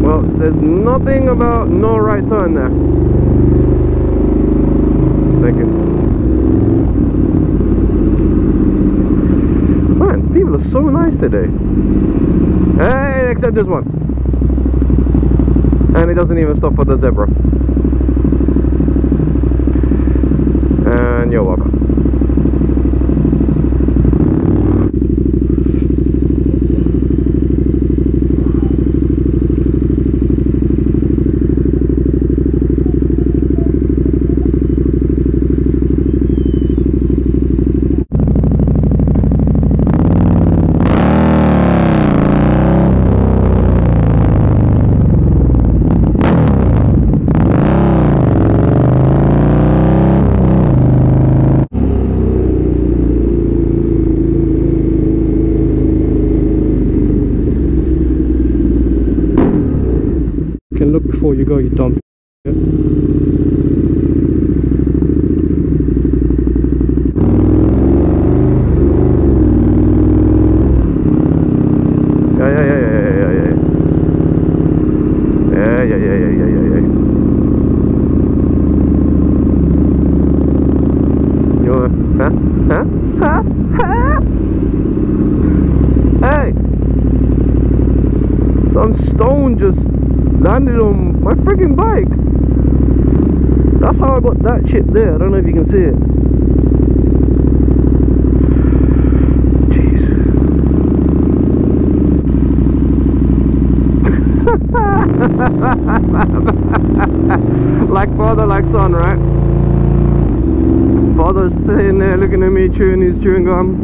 Well, there's nothing about no right turn there. Thank you. Man, people are so nice today. Hey, except this one. And it doesn't even stop for the zebra. And you're welcome. Before you go, you dump it. Yeah. You wanna, huh? Hey! Some stone just landed on my freaking bike. That's how I got that chip there. I don't know if you can see it. Jeez. Like father, like son, right? Father's sitting there looking at me chewing his chewing gum.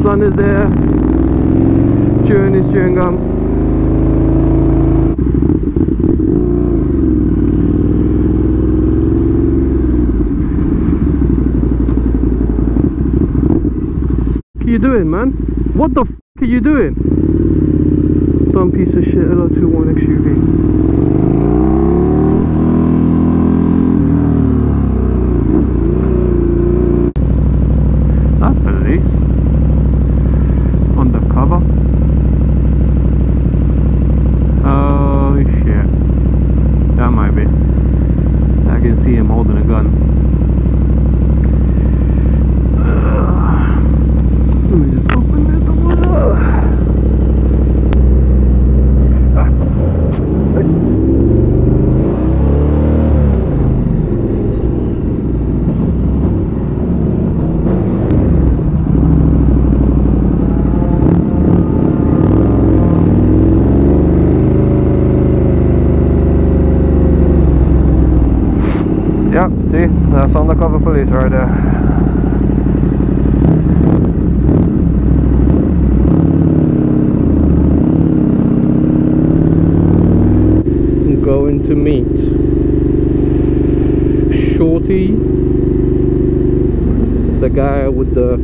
Son is there chewing his chewing gum. What are you doing, man? What the f are you doing? Dumb piece of shit. L21 XUV. That police undercover. Oh shit, that might be. I can see him holding a gun. Let me just open the door. Yep, see, that's undercover police right there. Going to meet Shorty, the guy with the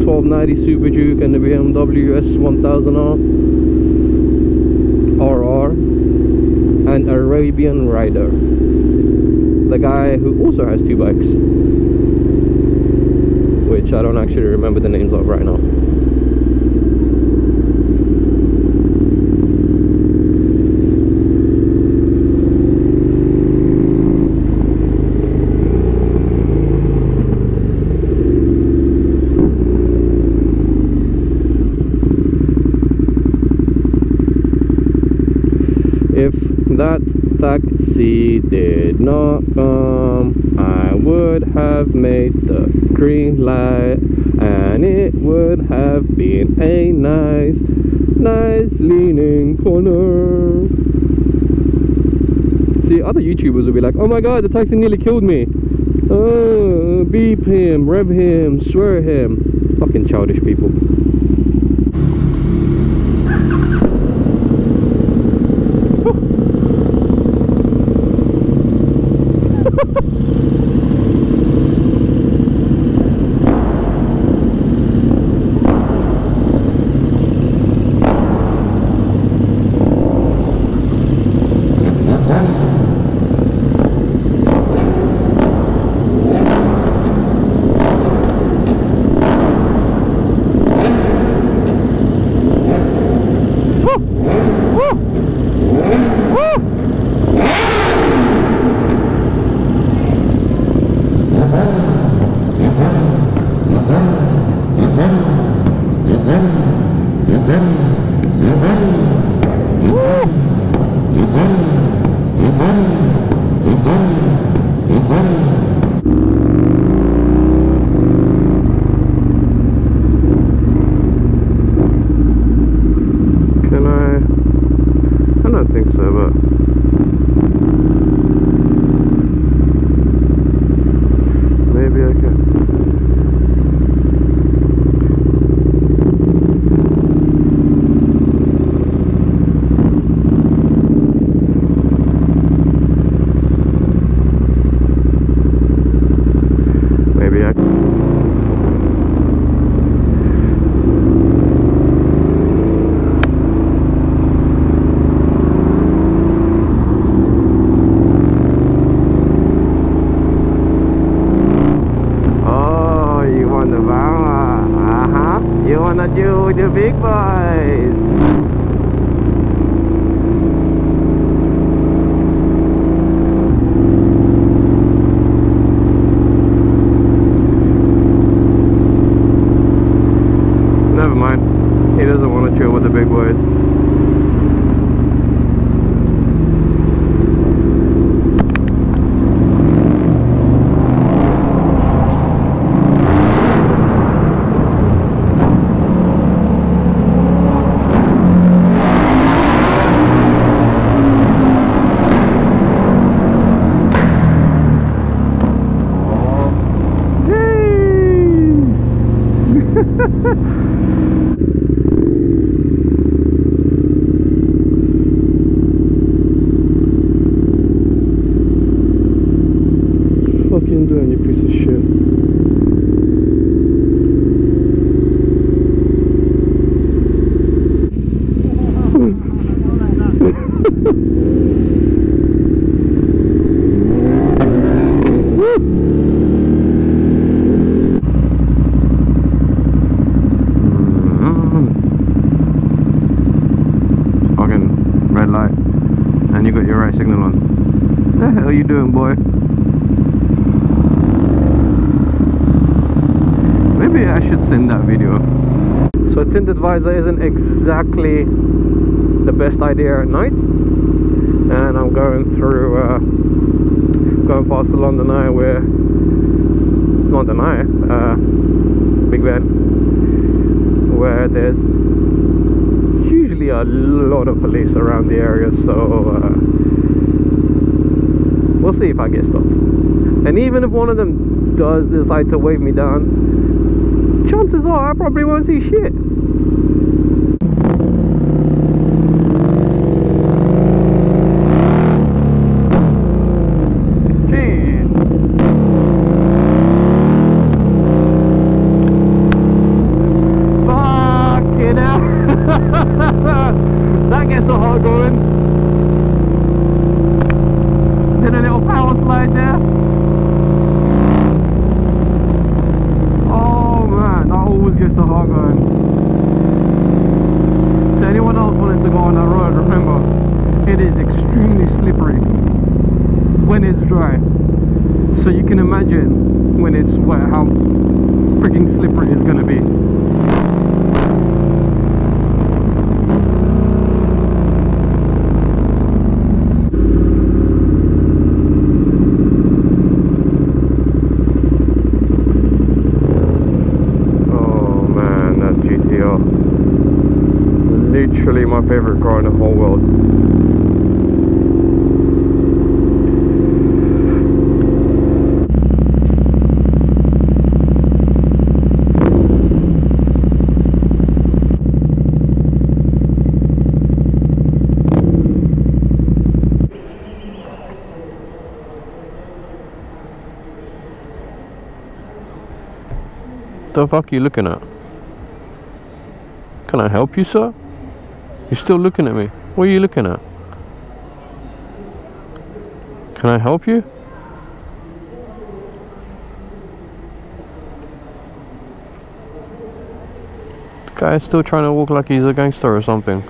1290 Super Duke and the BMW S1000R RR, and Arabian Rider, the guy who also has two bikes, which I don't actually remember the names of right now. If that taxi did not come, I would have made the green light, and it would have been a nice leaning corner. See, other YouTubers will be like, oh my god, the taxi nearly killed me. Oh, beep him, rev him, swear at him. Fucking childish people. Do the big boys. Never mind. He doesn't want to chill with the big boys. Fucking doing, you piece of shit. Fucking red light, and you got your right signal on. What the hell are you doing, boy? Maybe I should send that video. So a tinted visor isn't exactly the best idea at night, and I'm going through going past the London Eye, where Big Ben, where there's usually a lot of police around the area, so we'll see if I get stopped. And even if one of them does decide to wave me down, chances are I probably won't see shit. That gets the heart going. Did a little power slide there. Oh man, that always gets the heart going. To anyone else wanting to go on that road, remember, it is extremely slippery when it's dry. So you can imagine when it's wet how freaking slippery it's going to be. Literally my favorite car in the whole world. The fuck are you looking at? Can I help you, sir? You're still looking at me. What are you looking at? Can I help you? The guy is still trying to walk like he's a gangster or something.